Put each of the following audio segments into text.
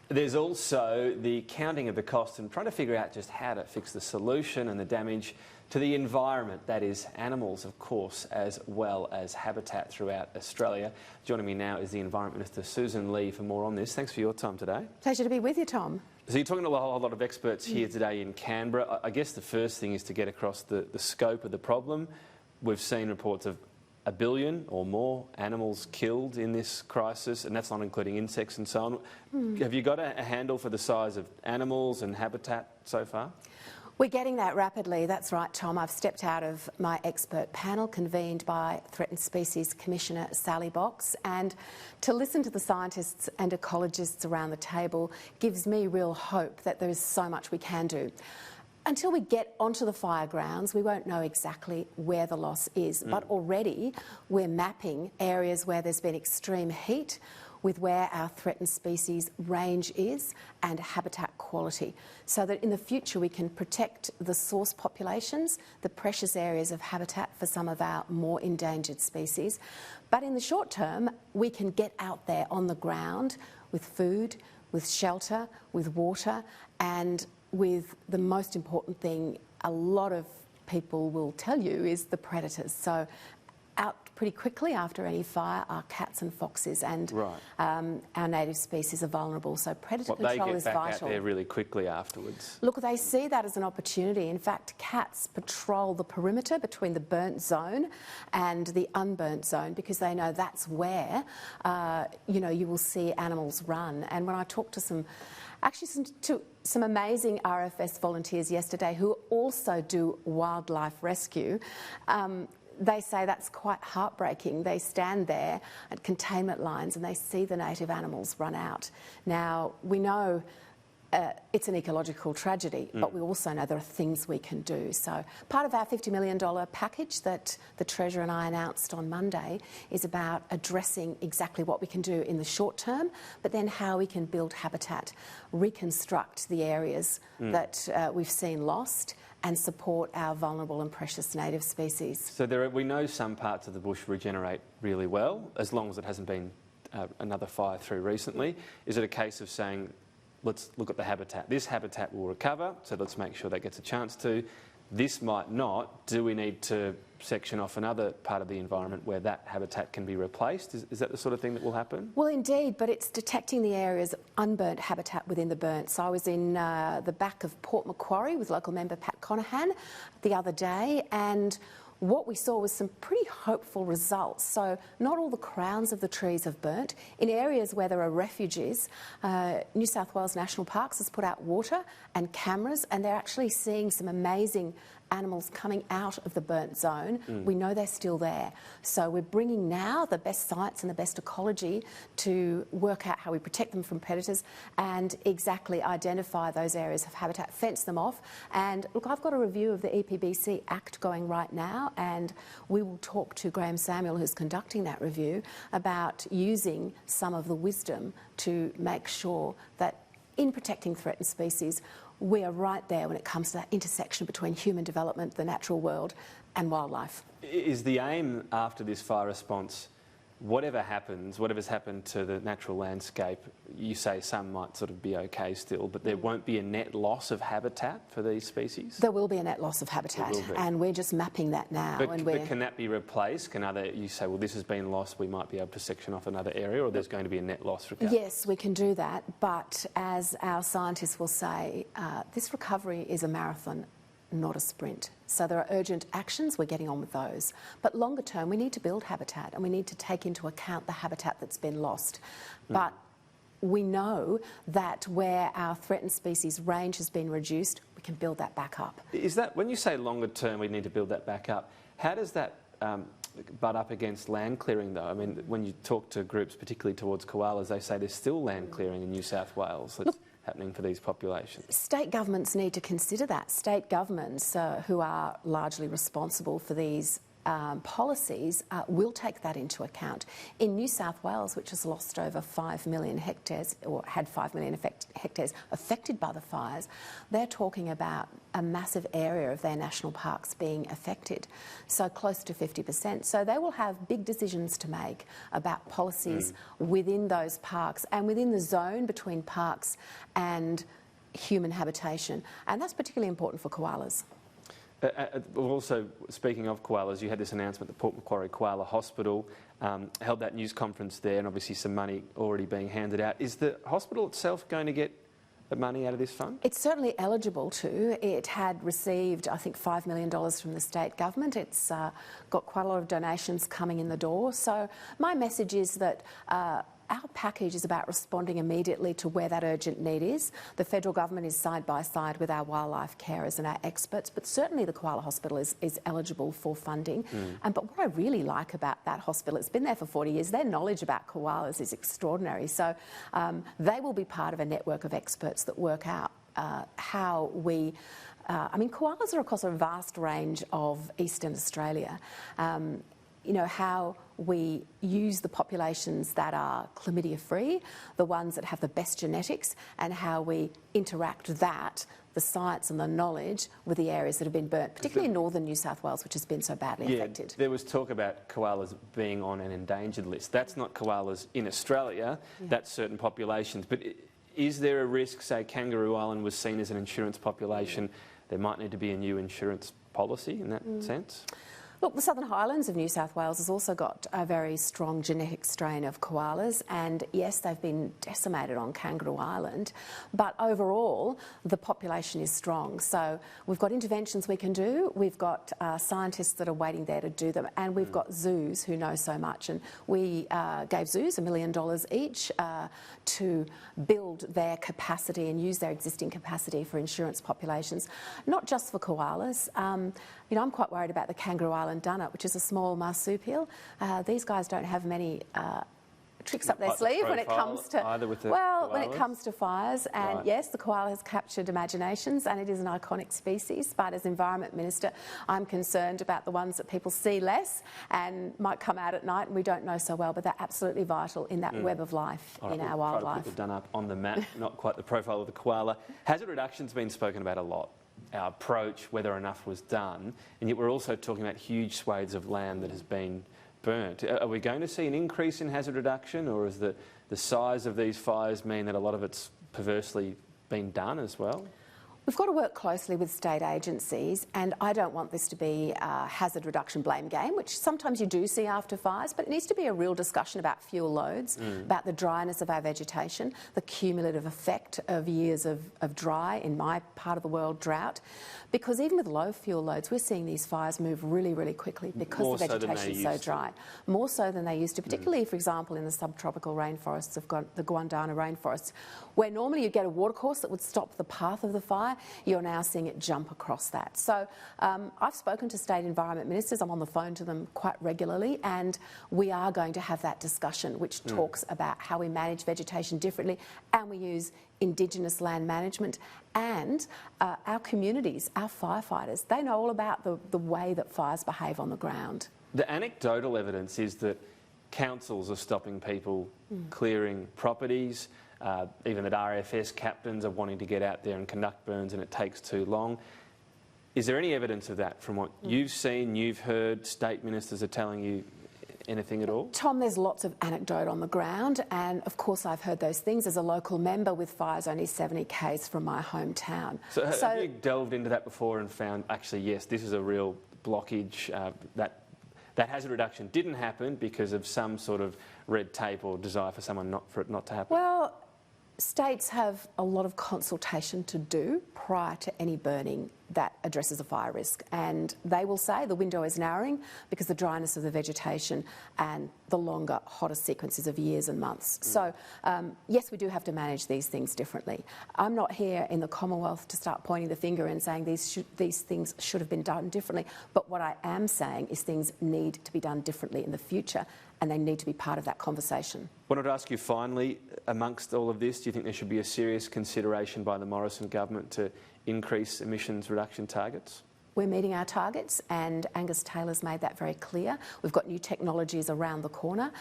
There's also the counting of the cost and trying to figure out just how to fix the solution and the damage to the environment, that is animals, of course, as well as habitat throughout Australia. Joining me now is the Environment Minister Sussan Ley for more on this. Thanks for your time today. Pleasure to be with you, Tom. So you're talking to a whole lot of experts here today in Canberra. I guess the first thing is to get across the scope of the problem. We've seen reports of 1 billion or more animals killed in this crisis, and that's not including insects and so on. Have you got a handle for the size of animals and habitat so far? We're getting that rapidly, that's right, Tom. I've stepped out of my expert panel convened by Threatened Species Commissioner Sally Box, and to listen to the scientists and ecologists around the table gives me real hope that there is so much we can do. Until we get onto the fire grounds, we won't know exactly where the loss is, but already we're mapping areas where there's been extreme heat with where our threatened species range is and habitat quality, so that in the future we can protect the source populations, the precious areas of habitat for some of our more endangered species. But in the short term, we can get out there on the ground with food, with shelter, with water, and with the most important thing a lot of people will tell you is the predators. So out pretty quickly after any fire are cats and foxes, and our native species are vulnerable. So predator control is vital. They get back out there really quickly afterwards. Look, they see that as an opportunity. In fact, cats patrol the perimeter between the burnt zone and the unburnt zone because they know that's where you will see animals run. And when I talked to some amazing RFS volunteers yesterday who also do wildlife rescue, they say that's quite heartbreaking. They stand there at containment lines and they see the native animals run out. Now, we know it's an ecological tragedy, but we also know there are things we can do. So part of our $50 million package that the Treasurer and I announced on Monday is about addressing exactly what we can do in the short term, but then how we can build habitat, reconstruct the areas that we've seen lost, and support our vulnerable and precious native species. So we know some parts of the bush regenerate really well, as long as it hasn't been another fire through recently. Is it a case of saying, let's look at the habitat. This habitat will recover, so let's make sure that gets a chance to. This might not. Do we need to section off another part of the environment where that habitat can be replaced? Is that the sort of thing that will happen? Well, indeed, but it's detecting the areas of unburnt habitat within the burnt. So I was in the back of Port Macquarie with local member Pat Conahan the other day, and what we saw was some pretty hopeful results. So not all the crowns of the trees have burnt. In areas where there are refuges, New South Wales National Parks has put out water and cameras, and they're actually seeing some amazing animals coming out of the burnt zone. We know they're still there. So we're bringing now the best science and the best ecology to work out how we protect them from predators and exactly identify those areas of habitat, fence them off. And look, I've got a review of the EPBC Act going right now, and we will talk to Graham Samuel, who's conducting that review, about using some of the wisdom to make sure that in protecting threatened species, we are right there when it comes to that intersection between human development, the natural world, and wildlife. Is the aim after this fire response, whatever happens, whatever's happened to the natural landscape, you say some might sort of be okay still, but there won't be a net loss of habitat for these species? There will be a net loss of habitat, and we're just mapping that now. But can that be replaced? You say, well, this has been lost, we might be able to section off another area, or there's going to be a net loss recovery? Yes, we can do that, but as our scientists will say, this recovery is a marathon, not a sprint. So there are urgent actions, we're getting on with those. But longer term, we need to build habitat, and we need to take into account the habitat that's been lost. But we know that where our threatened species range has been reduced, we can build that back up. Is that, when you say longer term we need to build that back up, how does that butt up against land clearing though? I mean, when you talk to groups, particularly towards koalas, they say there's still land clearing in New South Wales that's happening for these populations. State governments need to consider that. State governments who are largely responsible for these policies will take that into account. In New South Wales, which has lost over 5 million hectares, or had 5 million hectares affected by the fires, they're talking about a massive area of their national parks being affected, so close to 50%. So they will have big decisions to make about policies within those parks and within the zone between parks and human habitation, and that's particularly important for koalas. Also, speaking of koalas, you had this announcement that Port Macquarie Koala Hospital held that news conference there, and obviously some money already being handed out. Is the hospital itself going to get the money out of this fund? It's certainly eligible to. It had received, I think, $5 million from the state government. It's got quite a lot of donations coming in the door. So my message is that our package is about responding immediately to where that urgent need is. The federal government is side by side with our wildlife carers and our experts, but certainly the Koala Hospital is eligible for funding. But what I really like about that hospital, it's been there for 40 years, their knowledge about koalas is extraordinary. So they will be part of a network of experts that work out how we... I mean, koalas are across a vast range of eastern Australia. You know, how we use the populations that are chlamydia-free, the ones that have the best genetics, and how we interact the science and the knowledge with the areas that have been burnt, particularly in northern New South Wales, which has been so badly affected. There was talk about koalas being on an endangered list. That's not koalas in Australia, that's certain populations. But is there a risk, say Kangaroo Island was seen as an insurance population, there might need to be a new insurance policy in that sense? Look, the Southern Highlands of New South Wales has also got a very strong genetic strain of koalas, and yes, they've been decimated on Kangaroo Island, but overall the population is strong. So we've got interventions we can do, we've got scientists that are waiting there to do them, and we've got zoos who know so much, and we gave zoos $1 million each to build their capacity and use their existing capacity for insurance populations, not just for koalas. You know, I'm quite worried about the Kangaroo Island dunnet, which is a small marsupial. These guys don't have many tricks up their sleeve when it comes to when it comes to fires. And yes, the koala has captured imaginations, and it is an iconic species. But as Environment Minister, I'm concerned about the ones that people see less and might come out at night, and we don't know so well. But they're absolutely vital in that web of life in our wildlife. Try to put the dunnet on the map, not quite the profile of the koala. Hazard reduction's been spoken about a lot. Our approach, whether enough was done, and yet we're also talking about huge swathes of land that has been burnt. Are we going to see an increase in hazard reduction, or is the size of these fires mean that a lot of it's perversely been done as well? We've got to work closely with state agencies, and I don't want this to be a hazard reduction blame game, which sometimes you do see after fires, but it needs to be a real discussion about fuel loads, about the dryness of our vegetation, the cumulative effect of years of dry, in my part of the world, drought. Because even with low fuel loads, we're seeing these fires move really, really quickly because the vegetation is so dry. More so than they used to, particularly, for example, in the subtropical rainforests of the Guandana rainforests, where normally you'd get a watercourse that would stop the path of the fire. You're now seeing it jump across that. So I've spoken to state environment ministers. I'm on the phone to them quite regularly, and we are going to have that discussion, which talks about how we manage vegetation differently, and we use Indigenous land management, and our communities, our firefighters, they know all about the way that fires behave on the ground. The anecdotal evidence is that councils are stopping people clearing properties, even that RFS captains are wanting to get out there and conduct burns and it takes too long. Is there any evidence of that from what you've seen, you've heard, state ministers are telling you? Anything at all? Tom, there's lots of anecdote on the ground, and of course I've heard those things as a local member with fires only 70 k's from my hometown. So have you delved into that before and found, actually, yes, this is a real blockage, that hazard reduction didn't happen because of some sort of red tape or desire for it not to happen? Well, states have a lot of consultation to do prior to any burning that addresses a fire risk, and they will say the window is narrowing because the dryness of the vegetation and the longer, hotter sequences of years and months. So yes, we do have to manage these things differently. I'm not here in the Commonwealth to start pointing the finger and saying these things should have been done differently, but what I am saying is things need to be done differently in the future, and they need to be part of that conversation. I wanted to ask you finally, amongst all of this, do you think there should be a serious consideration by the Morrison government to increase emissions reduction targets? we're meeting our targets, and Angus Taylor's made that very clear. We've got new technologies around the corner.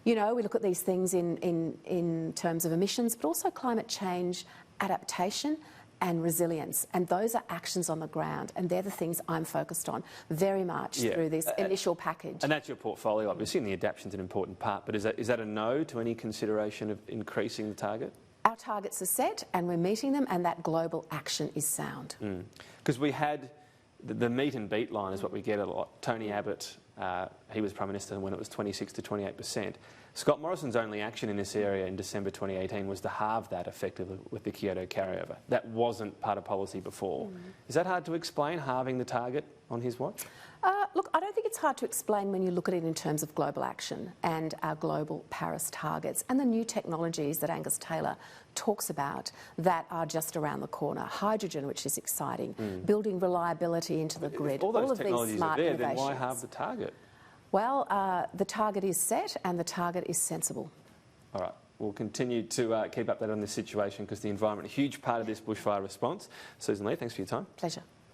You know, we look at these things in terms of emissions, but also climate change, adaptation and resilience, and those are actions on the ground, and they're the things I'm focused on very much through this initial package. And that's your portfolio, obviously, and the adaptation's an important part, but is that a no to any consideration of increasing the target? Our targets are set and we're meeting them, and that global action is sound. Because we had the meet and beat line is what we get a lot. Tony Abbott, he was Prime Minister when it was 26 to 28%. Scott Morrison's only action in this area in December 2018 was to halve that effectively with the Kyoto carryover. That wasn't part of policy before. Is that hard to explain, halving the target on his watch? Look, I don't think it's hard to explain when you look at it in terms of global action and our global Paris targets and the new technologies that Angus Taylor talks about that are just around the corner. Hydrogen, which is exciting, building reliability into the grid. If all those of technologies these smart are there, innovations. then why halve the target? Well, the target is set and the target is sensible. All right. We'll continue to keep updated on this situation because the environment is a huge part of this bushfire response. Sussan Ley, thanks for your time. Pleasure.